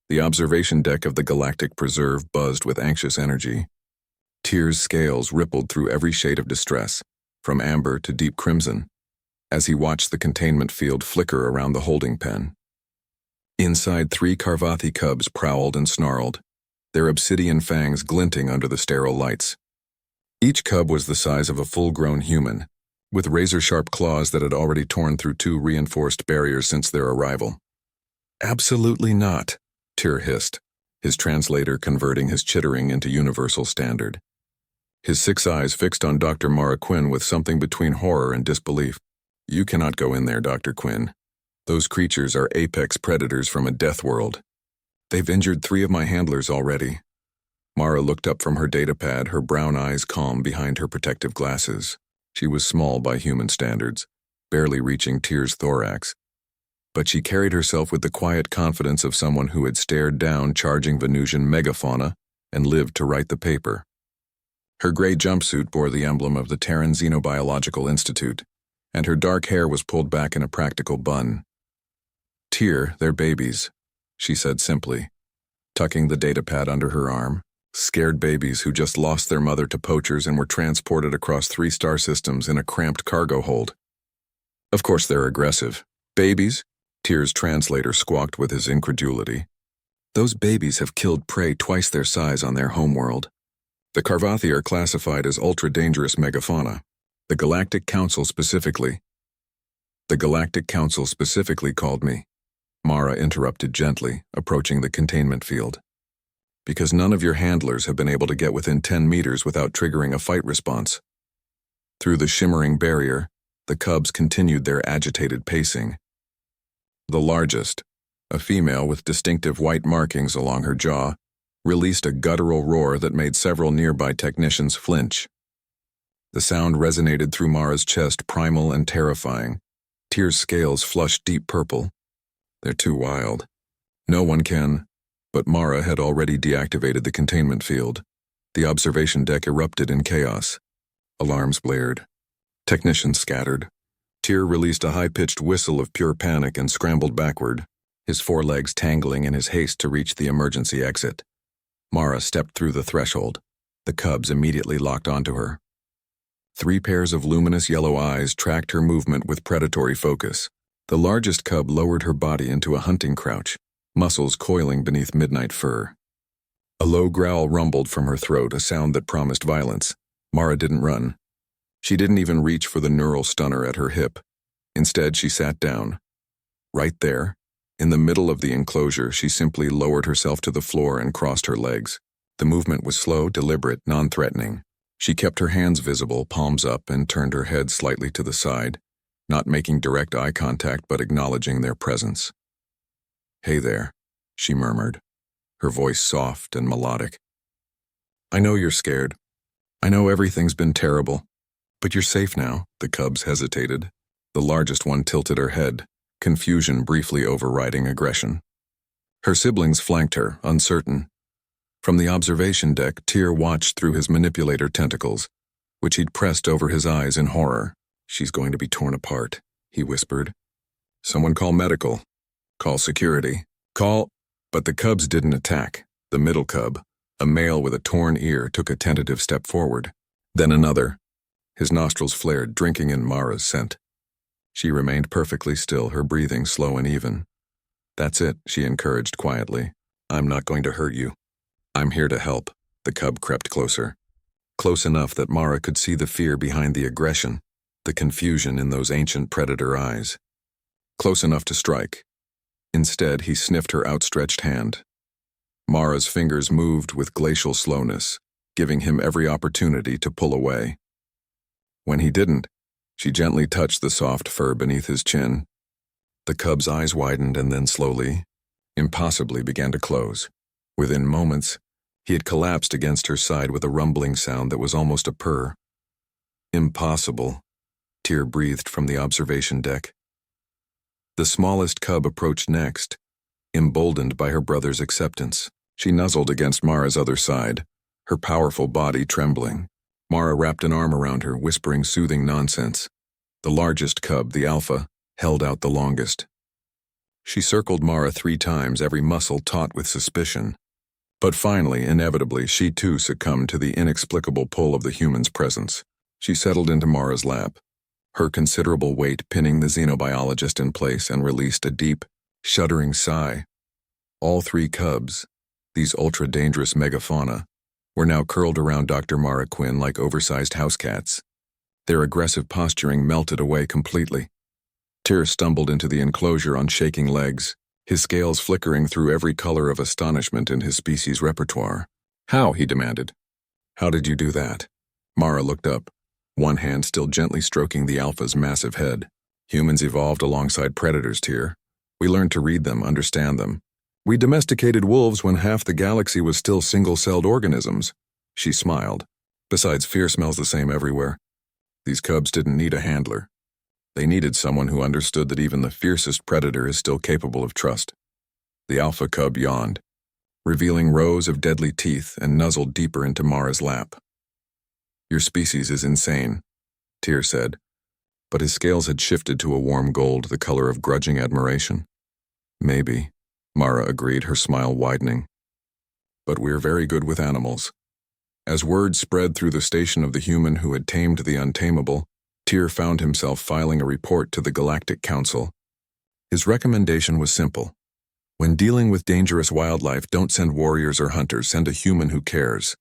The observation deck of the Galactic Preserve buzzed with anxious energy. Tyr's scales rippled through every shade of distress, from amber to deep crimson, as he watched the containment field flicker around the holding pen. Inside, 3 Carvathi cubs prowled and snarled, their obsidian fangs glinting under the sterile lights. Each cub was the size of a full-grown human, with razor-sharp claws that had already torn through 2 reinforced barriers since their arrival. "Absolutely not," Tyr hissed, his translator converting his chittering into universal standard. His 6 eyes fixed on Dr. Mara Quinn with something between horror and disbelief. "You cannot go in there, Dr. Quinn. Those creatures are apex predators from a death world. They've injured 3 of my handlers already." Mara looked up from her datapad, her brown eyes calm behind her protective glasses. She was small by human standards, barely reaching Tyr's thorax. But she carried herself with the quiet confidence of someone who had stared down charging Venusian megafauna and lived to write the paper. Her gray jumpsuit bore the emblem of the Terran Xenobiological Institute, and her dark hair was pulled back in a practical bun. "Tyr, they're babies," she said simply, tucking the datapad under her arm. "Scared babies who just lost their mother to poachers and were transported across 3 star systems in a cramped cargo hold. Of course they're aggressive. Babies?" Tyr's translator squawked with his incredulity. "Those babies have killed prey twice their size on their homeworld. The Carvathi are classified as ultra-dangerous megafauna. The Galactic Council specifically called me," Mara interrupted gently, approaching the containment field. "Because none of your handlers have been able to get within 10 meters without triggering a fight response." Through the shimmering barrier, the cubs continued their agitated pacing. The largest, a female with distinctive white markings along her jaw, released a guttural roar that made several nearby technicians flinch. The sound resonated through Mara's chest, primal and terrifying. Tyr's scales flushed deep purple. "They're too wild. No one can..." But Mara had already deactivated the containment field. The observation deck erupted in chaos. Alarms blared. Technicians scattered. Tyr released a high-pitched whistle of pure panic and scrambled backward, his forelegs tangling in his haste to reach the emergency exit. Mara stepped through the threshold. The cubs immediately locked onto her. 3 pairs of luminous yellow eyes tracked her movement with predatory focus. The largest cub lowered her body into a hunting crouch, muscles coiling beneath midnight fur. A low growl rumbled from her throat, a sound that promised violence. Mara didn't run. She didn't even reach for the neural stunner at her hip. Instead, she sat down. Right there, in the middle of the enclosure, she simply lowered herself to the floor and crossed her legs. The movement was slow, deliberate, non-threatening. She kept her hands visible, palms up, and turned her head slightly to the side, not making direct eye contact but acknowledging their presence. "Hey there," she murmured, her voice soft and melodic. "I know you're scared. I know everything's been terrible. But you're safe now." The cubs hesitated. The largest one tilted her head, confusion briefly overriding aggression. Her siblings flanked her, uncertain. From the observation deck, Tyr watched through his manipulator tentacles, which he'd pressed over his eyes in horror. "She's going to be torn apart," he whispered. "Someone call medical. Call security. Call..." But the cubs didn't attack. The middle cub, a male with a torn ear, took a tentative step forward. Then another. His nostrils flared, drinking in Mara's scent. She remained perfectly still, her breathing slow and even. "That's it," she encouraged quietly. "I'm not going to hurt you. I'm here to help." The cub crept closer. Close enough that Mara could see the fear behind the aggression, the confusion in those ancient predator eyes. Close enough to strike. Instead, he sniffed her outstretched hand. Mara's fingers moved with glacial slowness, giving him every opportunity to pull away. When he didn't, she gently touched the soft fur beneath his chin. The cub's eyes widened and then slowly, impossibly began to close. Within moments, he had collapsed against her side with a rumbling sound that was almost a purr. "Impossible," Tyr breathed from the observation deck. The smallest cub approached next, emboldened by her brother's acceptance. She nuzzled against Mara's other side, her powerful body trembling. Mara wrapped an arm around her, whispering soothing nonsense. The largest cub, the alpha, held out the longest. She circled Mara 3 times, every muscle taut with suspicion. But finally, inevitably, she too succumbed to the inexplicable pull of the human's presence. She settled into Mara's lap, her considerable weight pinning the xenobiologist in place, and released a deep, shuddering sigh. All 3 cubs, these ultra-dangerous megafauna, were now curled around Dr. Mara Quinn like oversized house cats. Their aggressive posturing melted away completely. Tyr stumbled into the enclosure on shaking legs, his scales flickering through every color of astonishment in his species' repertoire. "How?" he demanded. "How did you do that?" Mara looked up, one hand still gently stroking the alpha's massive head. "Humans evolved alongside predators, Tyr. We learned to read them, understand them. We domesticated wolves when half the galaxy was still single-celled organisms." She smiled. "Besides, fear smells the same everywhere. These cubs didn't need a handler. They needed someone who understood that even the fiercest predator is still capable of trust." The alpha cub yawned, revealing rows of deadly teeth, and nuzzled deeper into Mara's lap. "Your species is insane," Tyr said, but his scales had shifted to a warm gold, the color of grudging admiration. "Maybe," Mara agreed, her smile widening. "But we're very good with animals." As word spread through the station of the human who had tamed the untamable, Tyr found himself filing a report to the Galactic Council. His recommendation was simple. When dealing with dangerous wildlife, don't send warriors or hunters, send a human who cares.